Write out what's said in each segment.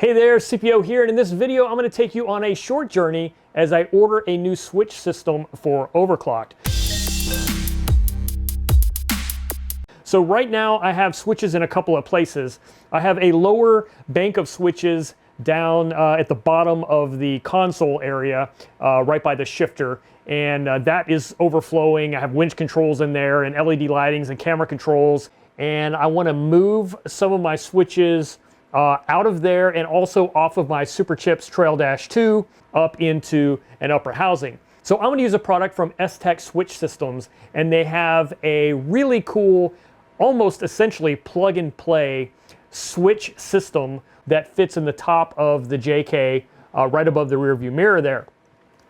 Hey there, CPO here, and in this video I'm going to take you on a short journey as I order a new switch system for overclocked. So right now I have switches in a couple of places. I have a lower bank of switches down at the bottom of the console area, right by the shifter, and that is overflowing. I have winch controls in there and LED lightings and camera controls, and I want to move some of my switches out of there and also off of my Superchips Trail-2 up into an upper housing. So I'm going to use a product from S-Tech Switch Systems, and they have a really cool, almost essentially plug-and-play switch system that fits in the top of the JK right above the rear view mirror there.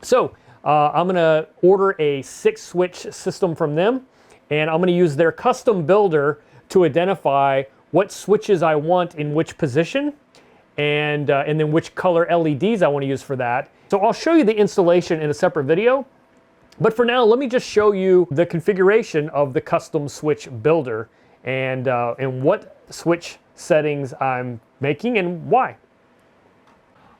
So I'm going to order a 6-switch system from them, and I'm going to use their custom builder to identify what switches I want in which position, and then which color LEDs I want to use for that. So I'll show you the installation in a separate video, but for now let me just show you the configuration of the custom switch builder and what switch settings I'm making and why.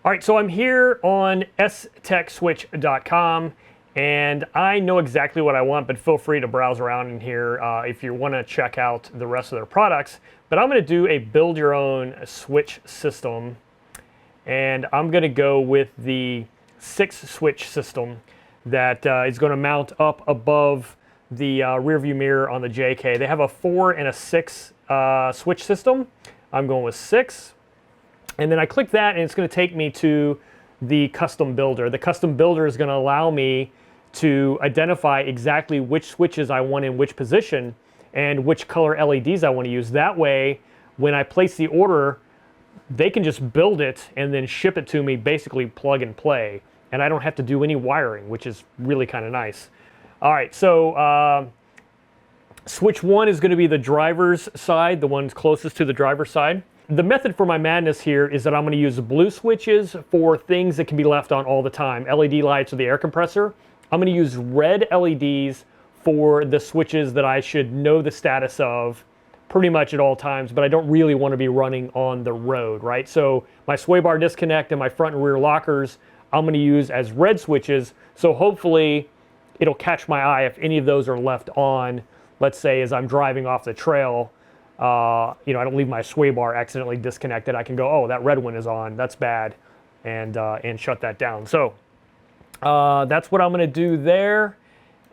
All right, so I'm here on stechswitch.com, and I know exactly what I want, but feel free to browse around in here if you want to check out the rest of their products. But I'm going to do a build your own switch system, and I'm going to go with the 6-switch system that is going to mount up above the rear view mirror on the JK. They have a 4 and a 6 switch system. I'm going with 6, and then I click that and it's going to take me to the custom builder. The custom builder is going to allow me to identify exactly which switches I want in which position and which color LEDs I want to use. That way, when I place the order, they can just build it and then ship it to me, basically plug and play, and I don't have to do any wiring, which is really kind of nice. All right, so switch 1 is going to be the driver's side, the one's closest to the driver's side. The method for my madness here is that I'm going to use blue switches for things that can be left on all the time, LED lights or the air compressor. I'm going to use red LEDs for the switches that I should know the status of pretty much at all times, but I don't really want to be running on the road, right? So my sway bar disconnect and my front and rear lockers, I'm going to use as red switches, so hopefully it'll catch my eye if any of those are left on, let's say as I'm driving off the trail. I don't leave my sway bar accidentally disconnected. I can go, oh, that red one is on, that's bad, and shut that down. So that's what I'm going to do there.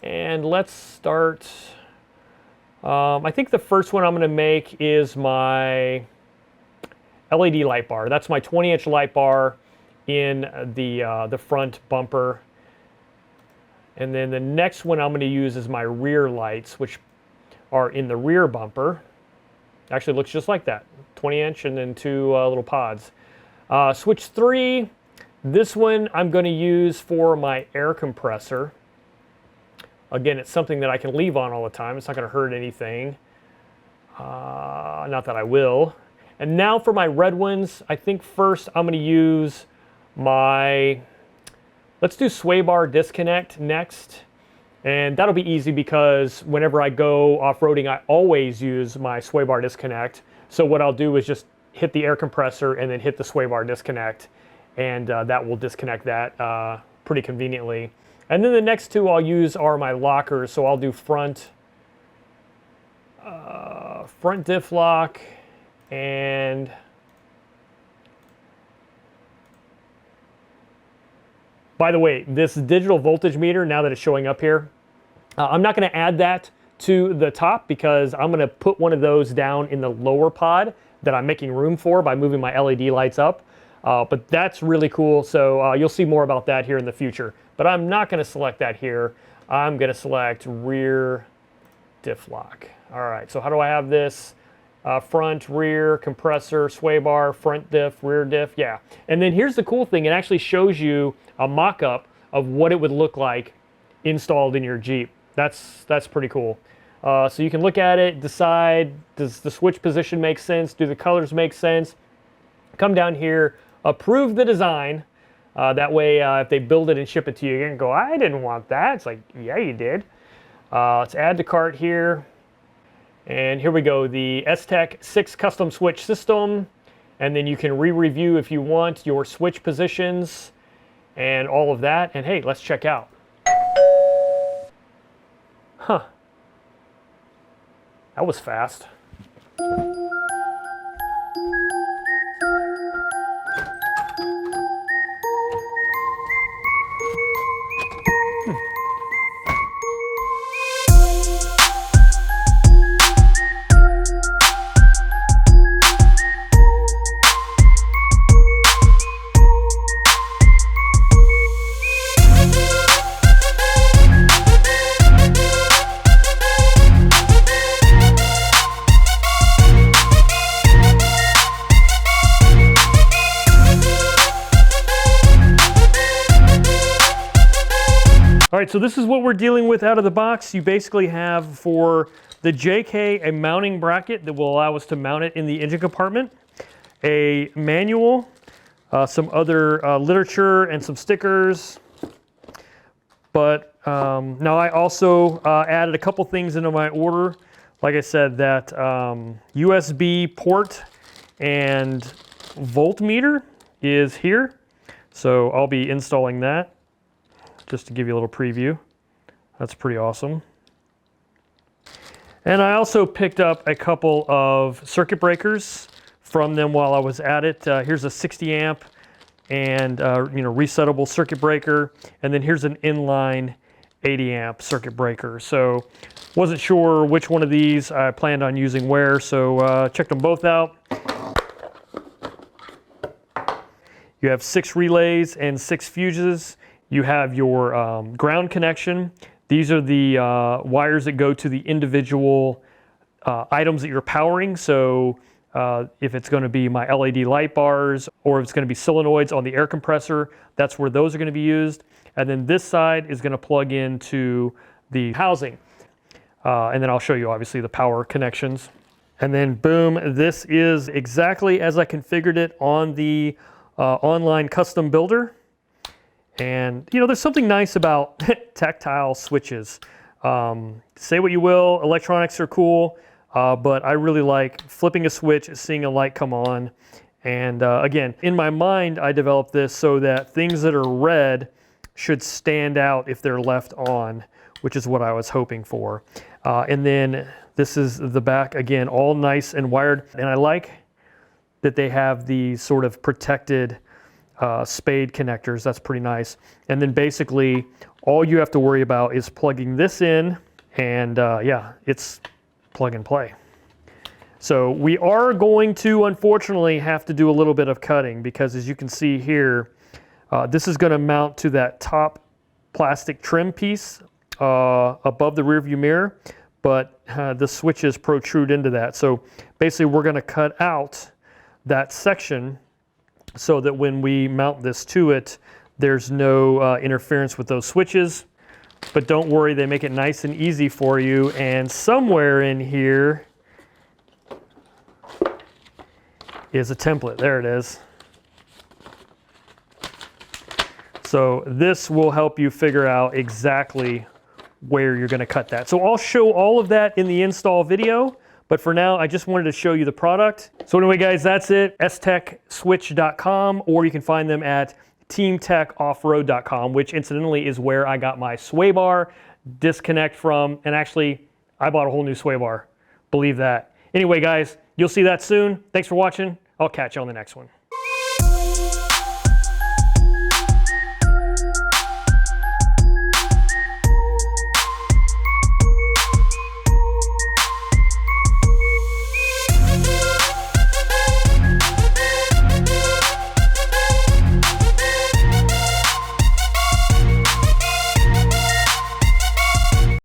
And let's start. I think the first one I'm going to make is my LED light bar. That's my 20-inch light bar in the front bumper. And then the next one I'm going to use is my rear lights, which are in the rear bumper. Actually, it looks just like that. 20-inch and then 2 little pods. Switch 3, this one I'm going to use for my air compressor. Again, it's something that I can leave on all the time. It's not going to hurt anything. Not that I will. And now for my red ones, I think first I'm going to use my, let's do sway bar disconnect next. And that'll be easy because whenever I go off-roading, I always use my sway bar disconnect. So what I'll do is just hit the air compressor and then hit the sway bar disconnect, and that will disconnect that pretty conveniently. And then the next 2 I'll use are my lockers. So I'll do front diff lock, and by the way, this digital voltage meter, now that it's showing up here, I'm not going to add that to the top because I'm going to put one of those down in the lower pod that I'm making room for by moving my LED lights up. But that's really cool, so you'll see more about that here in the future. But I'm not going to select that here. I'm going to select rear diff lock. All right, so how do I have this? Front, rear, compressor, sway bar, front diff, rear diff, yeah. And then here's the cool thing, it actually shows you a mock-up of what it would look like installed in your Jeep. That's pretty cool. So you can look at it, decide, does the switch position make sense? Do the colors make sense? Come down here, approve the design. That way, if they build it and ship it to you, you can go, I didn't want that. It's like, yeah, you did. Let's add to cart here. And here we go, the S-Tech 6 custom switch system. and then you can re-review if you want your switch positions and all of that. And hey, let's check out. Huh. That was fast. All right, so this is what we're dealing with out of the box. You basically have for the JK a mounting bracket that will allow us to mount it in the engine compartment, a manual, some other literature and some stickers. But now I also added a couple things into my order. Like I said, that USB port and voltmeter is here. So I'll be installing that. Just to give you a little preview. That's pretty awesome. And I also picked up a couple of circuit breakers from them while I was at it. Here's a 60 amp and resettable circuit breaker, and then here's an inline 80 amp circuit breaker. So wasn't sure which one of these I planned on using where, so checked them both out. You have 6 relays and 6 fuses. You have your ground connection. These are the wires that go to the individual items that you're powering. So if it's going to be my LED light bars, or if it's going to be solenoids on the air compressor, that's where those are going to be used. And then this side is going to plug into the housing. And then I'll show you obviously the power connections. And then boom, this is exactly as I configured it on the online custom builder. And there's something nice about tactile switches. Say what you will, electronics are cool, but I really like flipping a switch, seeing a light come on. And again, in my mind, I developed this so that things that are red should stand out if they're left on, which is what I was hoping for. And then this is the back, again, all nice and wired. And I like that they have these sort of protected spade connectors. That's pretty nice. And then basically all you have to worry about is plugging this in, and yeah, it's plug and play. So we are going to unfortunately have to do a little bit of cutting, because as you can see here, this is going to mount to that top plastic trim piece above the rear view mirror, but the switches protrude into that. So basically we're going to cut out that section so that when we mount this to it, there's no interference with those switches. But don't worry, they make it nice and easy for you. And somewhere in here is a template. There it is. So this will help you figure out exactly where you're going to cut that. So I'll show all of that in the install video. But for now, I just wanted to show you the product. So anyway, guys, that's it. stechswitch.com, or you can find them at teamtechoffroad.com, which incidentally is where I got my sway bar disconnect from. And actually, I bought a whole new sway bar. Believe that. Anyway, guys, you'll see that soon. Thanks for watching. I'll catch you on the next one.